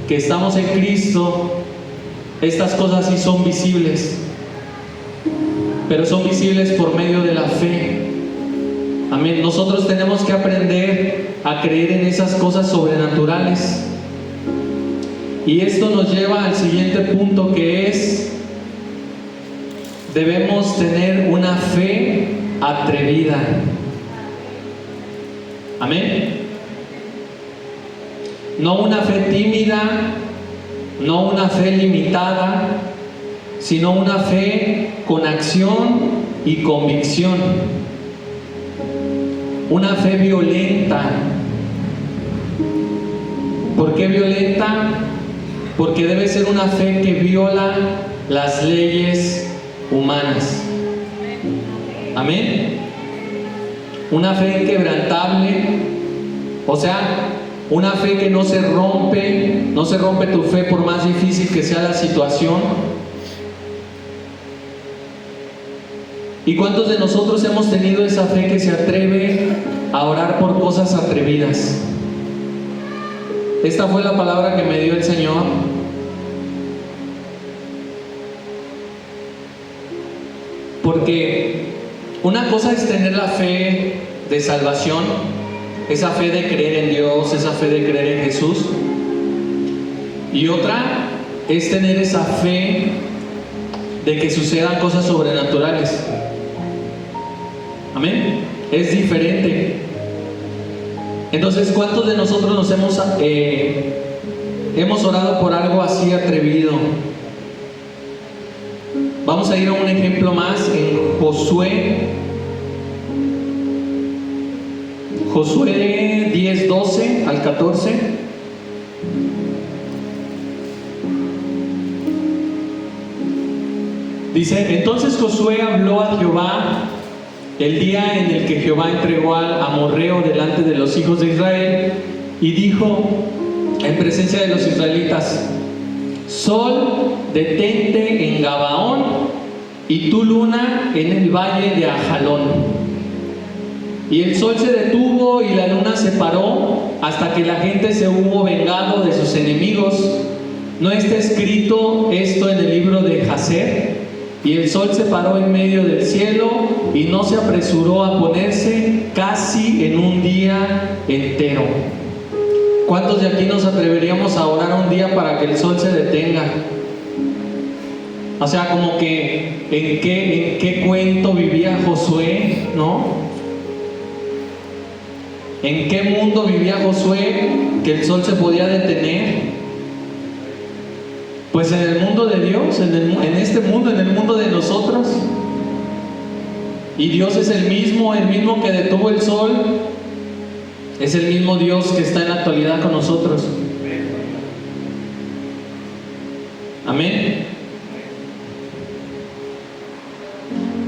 que estamos en Cristo, estas cosas sí son visibles, pero son visibles por medio de la fe. Amén. Nosotros tenemos que aprender a creer en esas cosas sobrenaturales. Y esto nos lleva al siguiente punto, que es: debemos tener una fe atrevida. Amén. No una fe tímida, no una fe limitada, sino una fe con acción y convicción. Una fe violenta. ¿Por qué violenta? Porque debe ser una fe que viola las leyes humanas. Amén. Una fe inquebrantable, o sea, una fe que no se rompe tu fe por más difícil que sea la situación. ¿Y cuántos de nosotros hemos tenido esa fe que se atreve a orar por cosas atrevidas? Esta fue la palabra que me dio el Señor. Porque una cosa es tener la fe de salvación, esa fe de creer en Dios, esa fe de creer en Jesús, y otra es tener esa fe de que sucedan cosas sobrenaturales. Amén. es diferente. Entonces, ¿cuántos de nosotros nos hemos orado por algo así atrevido? Vamos a ir a un ejemplo más en Josué 10, 12 al 14. Dice: entonces Josué habló a Jehová el día en el que Jehová entregó al amorreo delante de los hijos de Israel, y dijo en presencia de los israelitas: Sol, detente en Gabaón, y tú, luna, en el valle de Ajalón. Y el sol se detuvo y la luna se paró hasta que la gente se hubo vengado de sus enemigos. ¿No está escrito esto en el libro de Jacer? Y el sol se paró en medio del cielo y no se apresuró a ponerse casi en un día entero. ¿Cuántos de aquí nos atreveríamos a orar un día para que el sol se detenga? O sea, como que ¿en qué cuento vivía Josué, no? ¿En qué mundo vivía Josué que el sol se podía detener? Pues en el mundo de Dios, en este mundo, en el mundo de nosotros. Y Dios es el mismo que detuvo el sol, es el mismo Dios que está en la actualidad con nosotros. Amén.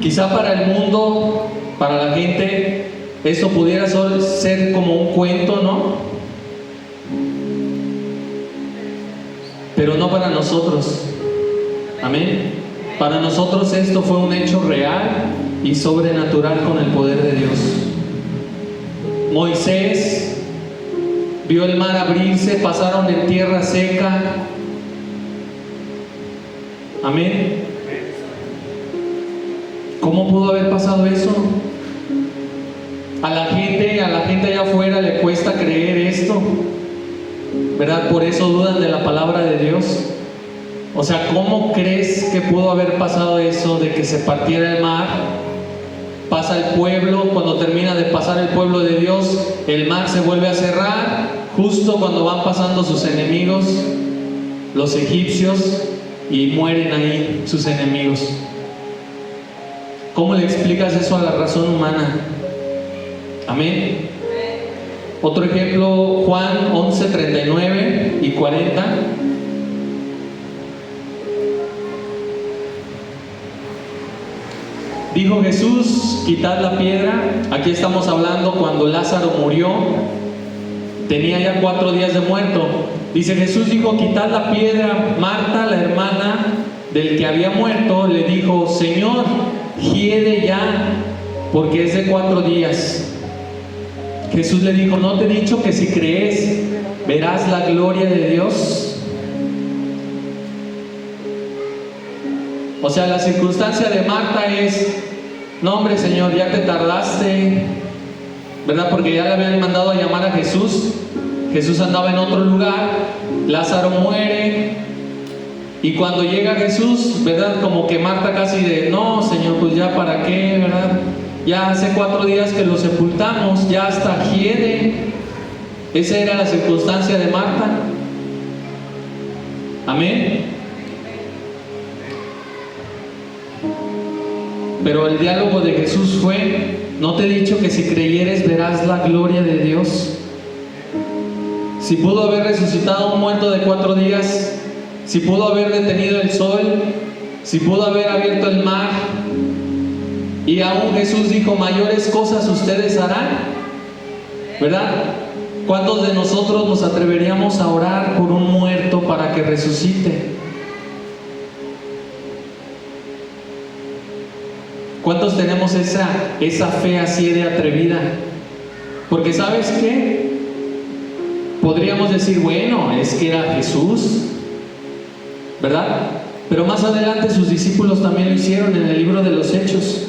Quizá para el mundo, para la gente, eso pudiera ser como un cuento, ¿no? Pero no para nosotros. Amén. Para nosotros esto fue un hecho real y sobrenatural con el poder de Dios. Moisés vio el mar abrirse, pasaron en tierra seca. Amén. ¿Cómo pudo haber pasado eso? A la gente allá afuera le cuesta creer esto, ¿verdad? Por eso dudan de la palabra de Dios. O sea, ¿cómo crees que pudo haber pasado eso de que se partiera el mar? Pasa el pueblo, cuando termina de pasar el pueblo de Dios, el mar se vuelve a cerrar, justo cuando van pasando sus enemigos, los egipcios, y mueren ahí sus enemigos. ¿Cómo le explicas eso a la razón humana? Amén. Otro ejemplo, Juan 11, 39 y 40. Dijo Jesús: quitad la piedra. Aquí estamos hablando cuando Lázaro murió, tenía ya 4 días de muerto. Dice Jesús, dijo: quitad la piedra. Marta, la hermana del que había muerto, le dijo: Señor, hiede ya, porque es de 4 días. Jesús le dijo: ¿no te he dicho que si crees verás la gloria de Dios? O sea, la circunstancia de Marta es: no, hombre, Señor, ya te tardaste, ¿verdad? Porque ya le habían mandado a llamar a Jesús. Jesús andaba en otro lugar, Lázaro muere, y cuando llega Jesús, ¿verdad? Como que Marta casi de: no, Señor, pues ya para qué, ¿verdad? Ya hace 4 días que lo sepultamos, ya hasta hiede. Esa era la circunstancia de Marta. Amén. Pero el diálogo de Jesús fue: ¿no te he dicho que si creyeres verás la gloria de Dios? Si pudo haber resucitado a un muerto de 4 días, si pudo haber detenido el sol, si pudo haber abierto el mar, y aún Jesús dijo: mayores cosas ustedes harán, ¿verdad? ¿Cuántos de nosotros nos atreveríamos a orar por un muerto para que resucite? ¿Cuántos tenemos esa fe así de atrevida? Porque ¿sabes qué? Podríamos decir: bueno, es que era Jesús, ¿verdad? Pero más adelante sus discípulos también lo hicieron en el libro de los Hechos.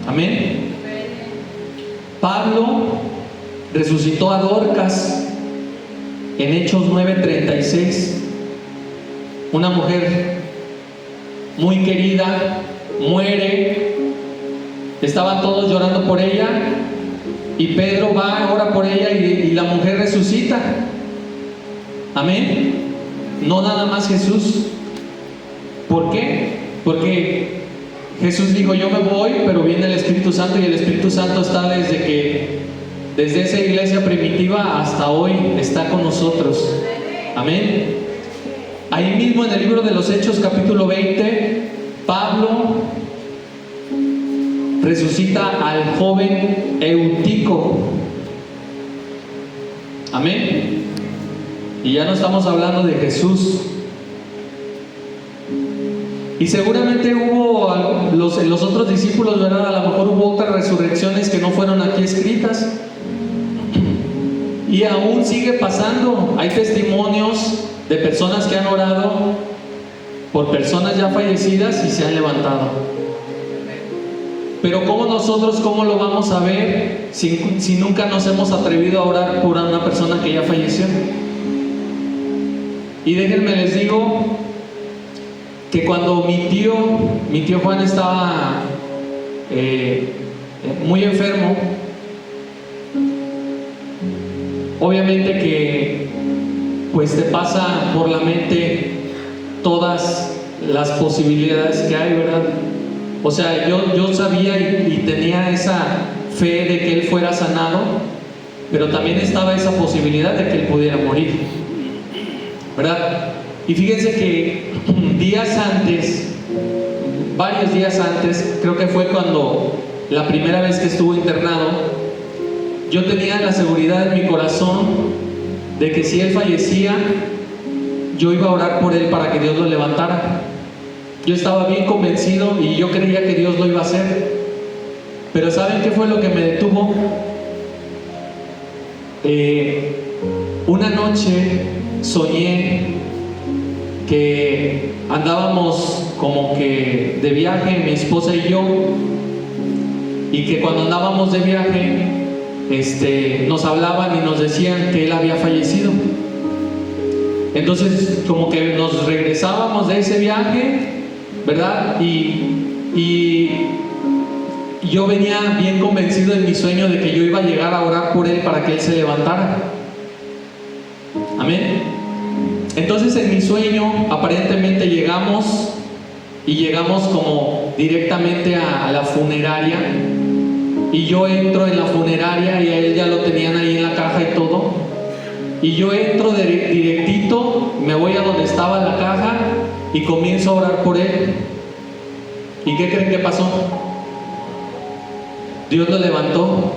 Amén. Pablo resucitó a Dorcas en Hechos 9:36. Una mujer muy querida muere Estaban todos llorando por ella y Pedro va, ora por ella y la mujer resucita. Amén. No nada más Jesús. ¿Por qué? Porque Jesús dijo: yo me voy, pero viene el Espíritu Santo, y el Espíritu Santo está desde esa iglesia primitiva hasta hoy, está con nosotros. Amén. Ahí mismo en el libro de los Hechos, capítulo 20, Pablo resucita al joven Eutico. Amén. Y ya no estamos hablando de Jesús. Y seguramente hubo los otros discípulos, ¿verdad? A lo mejor hubo otras resurrecciones que no fueron aquí escritas. Y aún sigue pasando. Hay testimonios de personas que han orado por personas ya fallecidas y se han levantado. Pero ¿cómo lo vamos a ver si nunca nos hemos atrevido a orar por una persona que ya falleció? Y déjenme les digo que cuando mi tío Juan estaba muy enfermo, obviamente que pues te pasa por la mente todas las posibilidades que hay, ¿verdad? O sea, yo sabía y tenía esa fe de que él fuera sanado, pero también estaba esa posibilidad de que él pudiera morir, ¿verdad? Y fíjense que varios días antes, creo que fue cuando la primera vez que estuvo internado, yo tenía la seguridad en mi corazón de que si él fallecía, yo iba a orar por él para que Dios lo levantara. Yo estaba bien convencido y yo creía que Dios lo iba a hacer. Pero ¿saben qué fue lo que me detuvo? Una noche soñé que andábamos como que de viaje, mi esposa y yo, y que cuando andábamos de viaje nos hablaban y nos decían que él había fallecido. Entonces como que nos regresábamos de ese viaje, ¿verdad? Y yo venía bien convencido en mi sueño de que yo iba a llegar a orar por él para que él se levantara. Amén. Entonces en mi sueño aparentemente llegamos como directamente a la funeraria, y yo entro en la funeraria y a él ya lo tenían ahí en la caja y todo, y yo entro directito, me voy a donde estaba la caja y comienzo a orar por él. ¿Y qué creen que pasó? Dios lo levantó.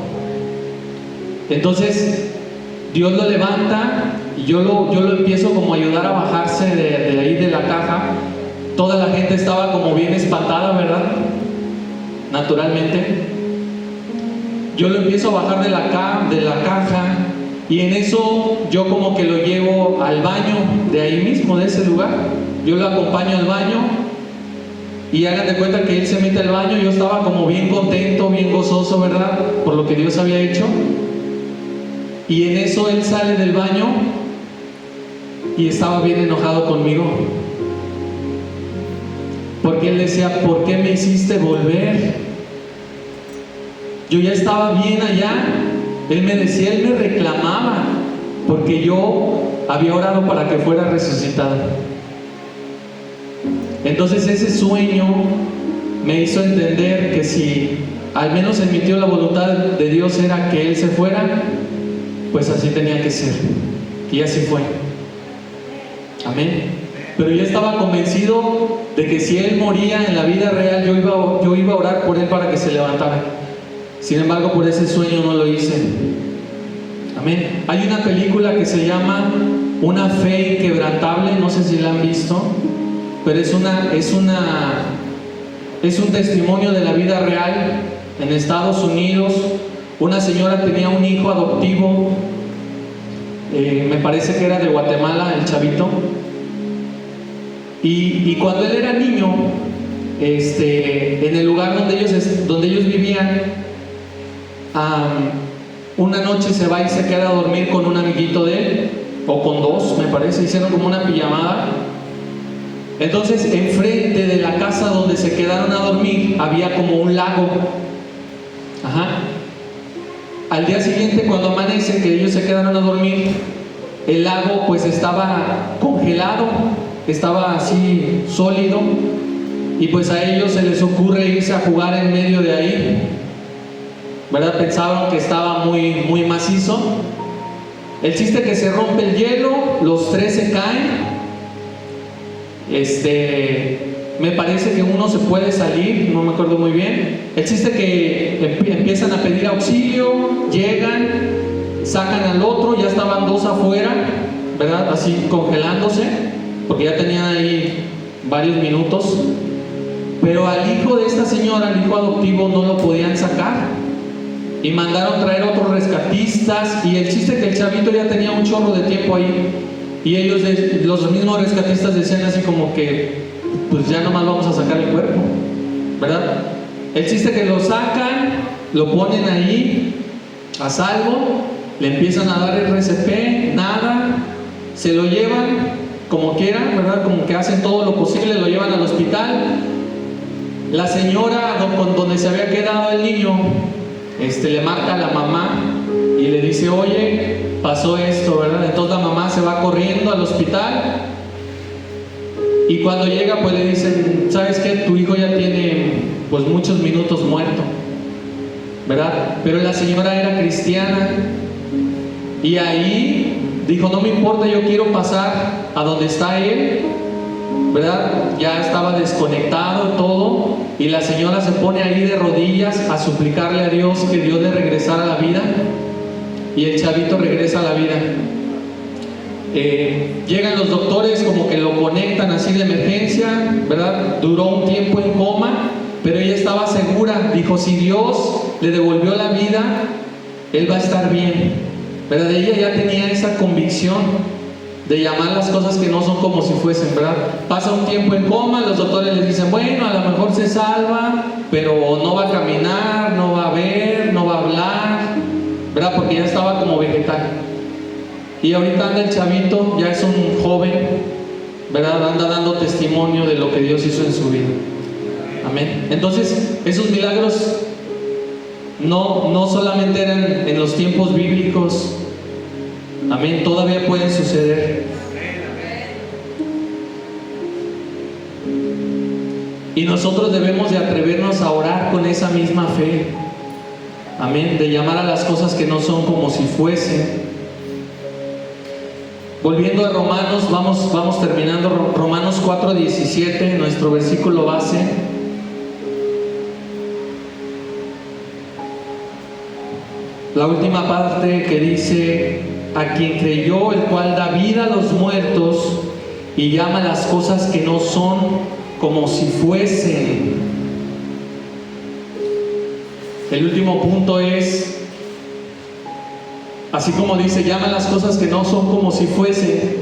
Entonces Dios lo levanta y yo lo empiezo como a ayudar a bajarse de ahí de la caja. Toda la gente estaba como bien espantada, ¿verdad? Naturalmente. Yo lo empiezo a bajar de la caja, y en eso yo como que lo llevo al baño de ahí mismo, de ese lugar. Yo lo acompaño al baño y hagan de cuenta que él se mete al baño. Yo estaba como bien contento, bien gozoso, ¿verdad? Por lo que Dios había hecho. Y en eso él sale del baño y estaba bien enojado conmigo, porque él decía: ¿por qué me hiciste volver? Yo ya estaba bien allá. Él me decía, él me reclamaba, porque yo había orado para que fuera resucitado. Entonces ese sueño me hizo entender que si al menos en mi tío la voluntad de Dios era que él se fuera, pues así tenía que ser. Y así fue. Amén. Pero yo estaba convencido de que si él moría en la vida real, yo iba a orar por él para que se levantara. Sin embargo, por ese sueño no lo hice. Amén. Hay una película que se llama Una fe inquebrantable, no sé si la han visto, pero es un testimonio de la vida real en Estados Unidos. Una señora tenía un hijo adoptivo, me parece que era de Guatemala, el chavito, y cuando él era niño, en el lugar donde ellos vivían, una noche se va y se queda a dormir con un amiguito de él, o con dos, me parece. Hicieron como una pijamada. Entonces enfrente de la casa donde se quedaron a dormir había como un lago, al día siguiente, cuando amanece, que ellos se quedaron a dormir, el lago pues estaba congelado, estaba así sólido, y pues a ellos se les ocurre irse a jugar en medio de ahí, ¿verdad? Pensaban que estaba muy macizo. El chiste que se rompe el hielo, los tres se caen. Me parece que uno se puede salir, no me acuerdo muy bien. El chiste que empiezan a pedir auxilio, llegan, sacan al otro, ya estaban dos afuera, ¿verdad? Así congelándose, porque ya tenían ahí varios minutos. Pero al hijo de esta señora, al hijo adoptivo, no lo podían sacar. Y mandaron traer otros rescatistas. Y el chiste que el chavito ya tenía un chorro de tiempo ahí. Y ellos, los mismos rescatistas, decían así como que, pues ya nomás vamos a sacar el cuerpo, ¿verdad? El chiste que lo sacan, lo ponen ahí a salvo, le empiezan a dar RCP, nada, se lo llevan como quieran, ¿verdad? Como que hacen todo lo posible, lo llevan al hospital. La señora con donde se había quedado el niño, le marca a la mamá y le dice, oye, pasó esto, ¿verdad? Entonces la mamá se va corriendo al hospital, y cuando llega pues le dicen, ¿sabes qué? Tu hijo ya tiene pues muchos minutos muerto, ¿verdad? Pero la señora era cristiana, y ahí dijo, no me importa, yo quiero pasar a donde está él, ¿verdad? Ya estaba desconectado todo, y la señora se pone ahí de rodillas a suplicarle a Dios que Dios le regresara a la vida, y el chavito regresa a la vida. Llegan los doctores, como que lo conectan así de emergencia, ¿verdad? Duró un tiempo en coma, pero ella estaba segura, dijo, si Dios le devolvió la vida, él va a estar bien, ¿verdad? Ella ya tenía esa convicción de llamar las cosas que no son como si fuesen, ¿verdad? Pasa un tiempo en coma, los doctores les dicen, bueno, a lo mejor se salva, pero no va a caminar, no va a ver, no va a hablar, ¿verdad? Porque ya estaba como vegetal. Y ahorita anda el chavito, ya es un joven, ¿verdad? Anda dando testimonio de lo que Dios hizo en su vida. Amén. Entonces, esos milagros no solamente eran en los tiempos bíblicos. Amén. Todavía pueden suceder. Y nosotros debemos de atrevernos a orar con esa misma fe. Amén. De llamar a las cosas que no son como si fuesen. Volviendo a Romanos, vamos terminando. Romanos 4:17, nuestro versículo base. La última parte que dice, a quien creyó, el cual da vida a los muertos y llama las cosas que no son como si fuesen. El último punto es, así como dice, llama las cosas que no son como si fuesen.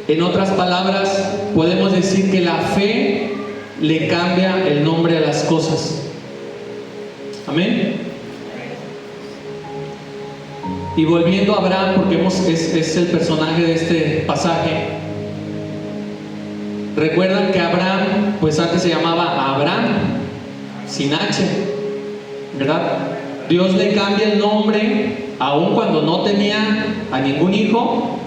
En otras palabras, podemos decir que la fe le cambia el nombre a las cosas. Amén. Y volviendo a Abraham, porque es el personaje de este pasaje. Recuerdan que Abraham, pues antes se llamaba Abraham, sin H, ¿verdad? Dios le cambia el nombre, aun cuando no tenía a ningún hijo,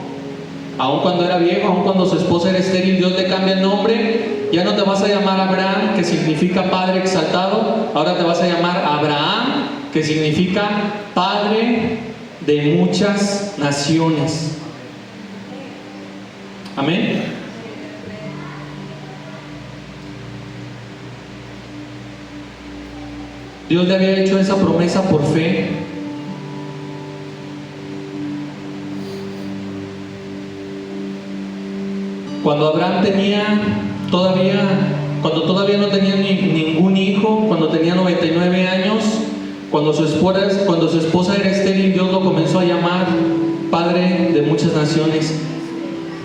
aun cuando era viejo, aun cuando su esposa era estéril, Dios le cambia el nombre. Ya no te vas a llamar Abraham, que significa Padre exaltado, ahora te vas a llamar Abraham, que significa Padre de muchas naciones. Amén. Dios le había hecho esa promesa por fe. Cuando Abraham cuando todavía no tenía ningún hijo, cuando tenía 99 años, cuando su esposa era estéril, Dios lo comenzó a llamar Padre de muchas naciones.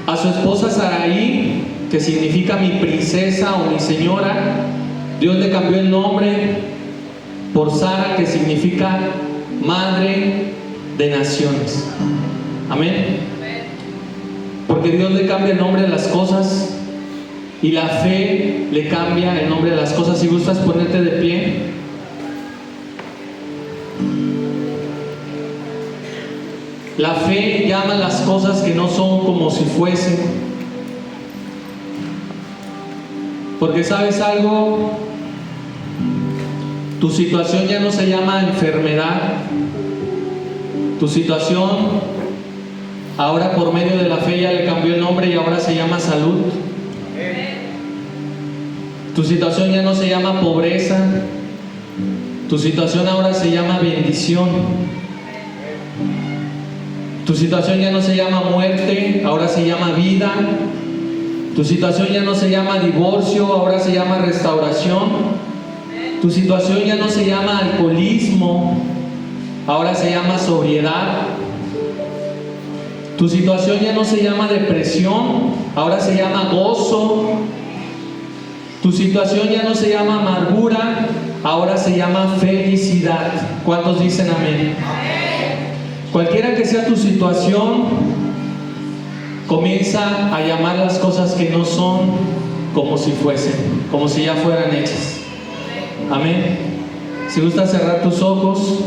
A su esposa Sarai, que significa mi princesa o mi señora, Dios le cambió el nombre por Sara, que significa Madre de naciones. Amén. Porque Dios le cambia el nombre a las cosas, y la fe le cambia el nombre a las cosas. Si gustas ponerte de pie. La fe llama las cosas que no son como si fuesen. Porque ¿sabes algo? Tu situación ya no se llama enfermedad. Tu situación ahora por medio de la fe ya le cambió el nombre y ahora se llama salud. Tu situación ya no se llama pobreza. Tu situación ahora se llama bendición. Tu situación ya no se llama muerte, ahora se llama vida. Tu situación ya no se llama divorcio, ahora se llama restauración. Tu situación ya no se llama alcoholismo, ahora se llama sobriedad. Tu situación ya no se llama depresión, ahora se llama gozo. Tu situación ya no se llama amargura, ahora se llama felicidad. ¿Cuántos dicen amén? Cualquiera que sea tu situación, comienza a llamar las cosas que no son como si fuesen, como si ya fueran hechas. Amén. Si gusta cerrar tus ojos.